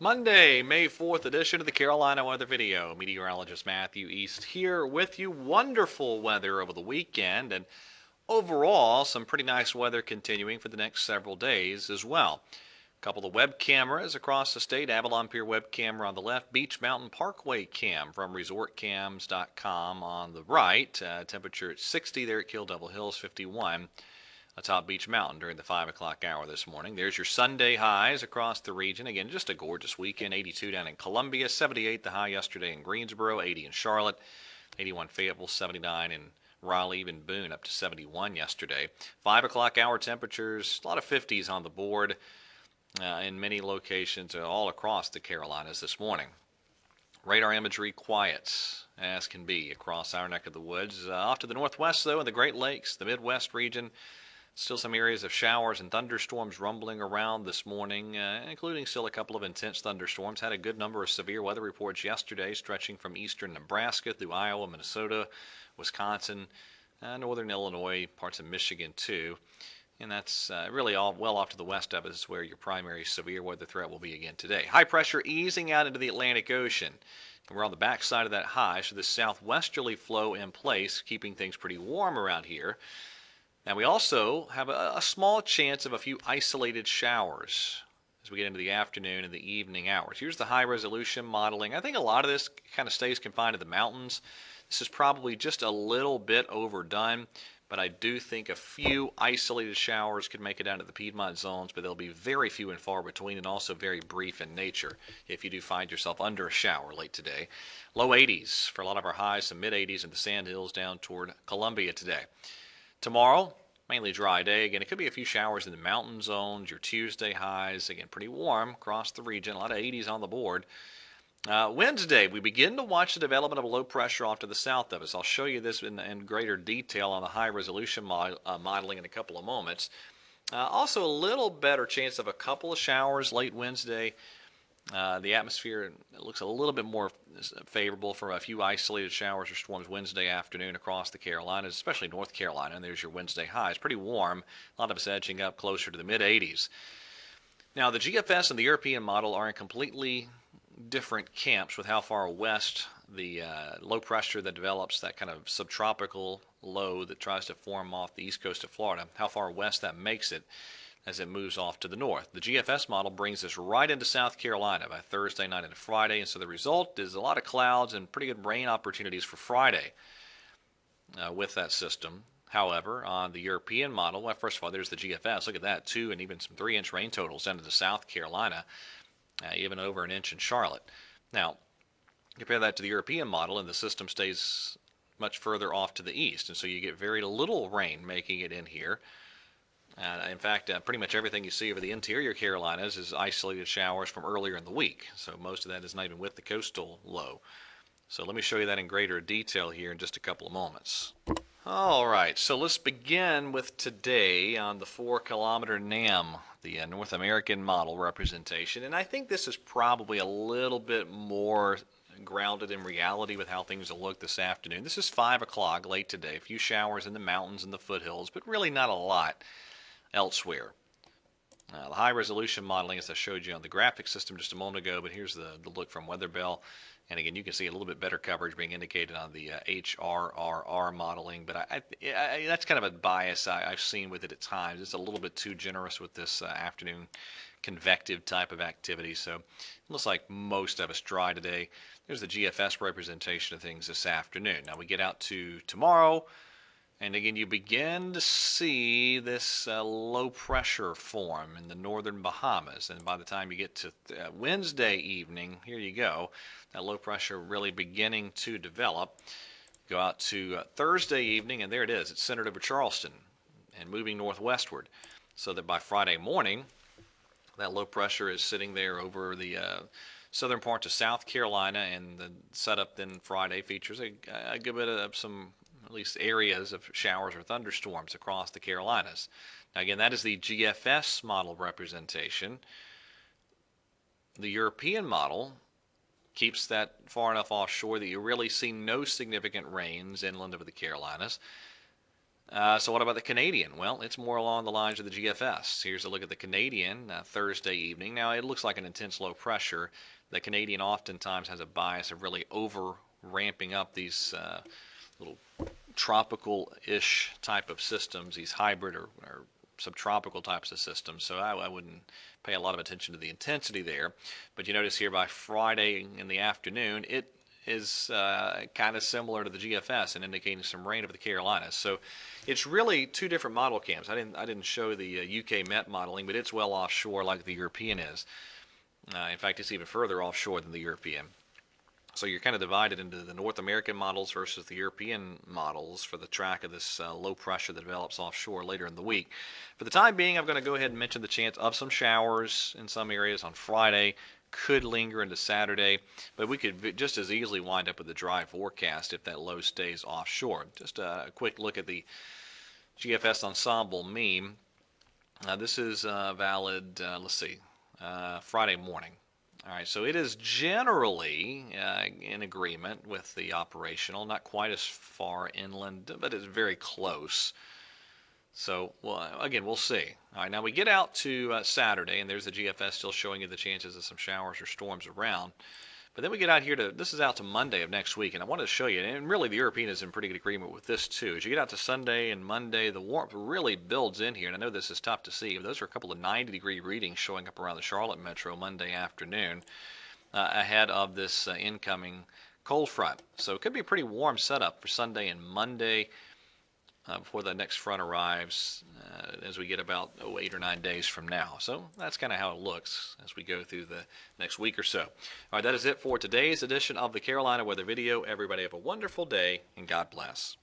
Monday, May 4th edition of the Carolina Weather Video. Meteorologist Matthew East here with you. Wonderful weather over the weekend, and overall, some pretty nice weather continuing for the next several days as well. A couple of web cameras across the state. Avalon Pier web camera on the left, Beach Mountain Parkway cam from resortcams.com on the right. Temperature at 60 there at Kill Devil Hills, 51 atop Beach Mountain during the 5 o'clock hour this morning. There's your Sunday highs across the region. Again, just a gorgeous weekend. 82 down in Columbia, 78 the high yesterday in Greensboro, 80 in Charlotte, 81 Fayetteville, 79 in Raleigh, even Boone up to 71 yesterday. 5 o'clock hour temperatures, a lot of 50s on the board in many locations all across the Carolinas this morning. Radar imagery quiet as can be across our neck of the woods. Off to the northwest, though, in the Great Lakes, the Midwest region, still some areas of showers and thunderstorms rumbling around this morning, including still a couple of intense thunderstorms. Had a good number of severe weather reports yesterday, stretching from eastern Nebraska through Iowa, Minnesota, Wisconsin, northern Illinois, parts of Michigan, too. And that's really all well off to the west of us is where your primary severe weather threat will be again today. High pressure easing out into the Atlantic Ocean. And we're on the backside of that high, so this southwesterly flow in place, keeping things pretty warm around here. Now we also have a small chance of a few isolated showers as we get into the afternoon and the evening hours. Here's the high resolution modeling. I think a lot of this kind of stays confined to the mountains. This is probably just a little bit overdone, but I do think a few isolated showers could make it down to the Piedmont zones, but they'll be very few and far between and also very brief in nature if you do find yourself under a shower late today. Low 80s for a lot of our highs, some mid 80s in the Sandhills down toward Columbia today. Tomorrow, mainly dry day. Again, it could be a few showers in the mountain zones. Your Tuesday highs, again, pretty warm across the region. A lot of 80s on the board. Wednesday, we begin to watch the development of a low pressure off to the south of us. I'll show you this in greater detail on the high resolution modeling in a couple of moments. Also, a little better chance of a couple of showers late Wednesday. The atmosphere looks a little bit more favorable for a few isolated showers or storms Wednesday afternoon across the Carolinas, especially North Carolina. And there's your Wednesday highs. Pretty warm. A lot of us edging up closer to the mid-80s. Now, the GFS and the European model are in completely different camps with how far west the low pressure that develops, that kind of subtropical low that tries to form off the east coast of Florida, how far west that makes it as it moves off to the north. The GFS model brings us right into South Carolina by Thursday night into Friday, and so the result is a lot of clouds and pretty good rain opportunities for Friday with that system. However, on the European model, well, first of all, there's the GFS. Look at that, 2 and even some 3-inch rain totals into the South Carolina, even over an inch in Charlotte. Now, compare that to the European model, and the system stays much further off to the east, and so you get very little rain making it in here. In fact, pretty much everything you see over the interior Carolinas is isolated showers from earlier in the week. So most of that is not even with the coastal low. So let me show you that in greater detail here in just a couple of moments. All right, so let's begin with today on the 4-kilometer NAM, the North American model representation. And I think this is probably a little bit more grounded in reality with how things will look this afternoon. This is 5 o'clock late today. A few showers in the mountains and the foothills, but really not a lot elsewhere. The high resolution modeling, as I showed you on the graphic system just a moment ago, but here's the look from WeatherBell. And again, you can see a little bit better coverage being indicated on the HRRR modeling, but that's kind of a bias I've seen with it at times. It's a little bit too generous with this afternoon convective type of activity, so it looks like most of us dry today. There's the GFS representation of things this afternoon. Now we get out to tomorrow, and again, you begin to see this low pressure form in the northern Bahamas. And by the time you get to Wednesday evening, here you go, that low pressure really beginning to develop. Go out to Thursday evening, and there it is. It's centered over Charleston and moving northwestward. So that by Friday morning, that low pressure is sitting there over the southern parts of South Carolina, and the setup then Friday features a good bit of some at least areas of showers or thunderstorms across the Carolinas. Now again, that is the GFS model representation. The European model keeps that far enough offshore that you really see no significant rains inland over the Carolinas. So what about the Canadian? Well, it's more along the lines of the GFS. Here's a look at the Canadian Thursday evening. Now, it looks like an intense low pressure. The Canadian oftentimes has a bias of really over ramping up these little tropical-ish type of systems, these hybrid or subtropical types of systems. So I wouldn't pay a lot of attention to the intensity there. But you notice here by Friday in the afternoon, it is kind of similar to the GFS and indicating some rain over the Carolinas. So it's really two different model cams. I didn't show the UK Met modeling, but it's well offshore like the European is. In fact, it's even further offshore than the European. So you're kind of divided into the North American models versus the European models for the track of this low pressure that develops offshore later in the week. For the time being, I'm going to go ahead and mention the chance of some showers in some areas on Friday. Could linger into Saturday, but we could just as easily wind up with a dry forecast if that low stays offshore. Just a quick look at the GFS ensemble meme. This is valid, let's see, Friday morning. All right, so it is generally in agreement with the operational, not quite as far inland, but it's very close. So, well, again, we'll see. All right, now we get out to Saturday, and there's the GFS still showing you the chances of some showers or storms around. But then we get out here to, this is out to Monday of next week, and I wanted to show you, and really the European is in pretty good agreement with this too. As you get out to Sunday and Monday, the warmth really builds in here, and I know this is tough to see, but those are a couple of 90-degree readings showing up around the Charlotte metro Monday afternoon ahead of this incoming cold front. So it could be a pretty warm setup for Sunday and Monday before the next front arrives as we get about 8 or 9 days from now. So that's kind of how it looks as we go through the next week or so. All right, that is it for today's edition of the Carolina Weather Video. Everybody have a wonderful day, and God bless.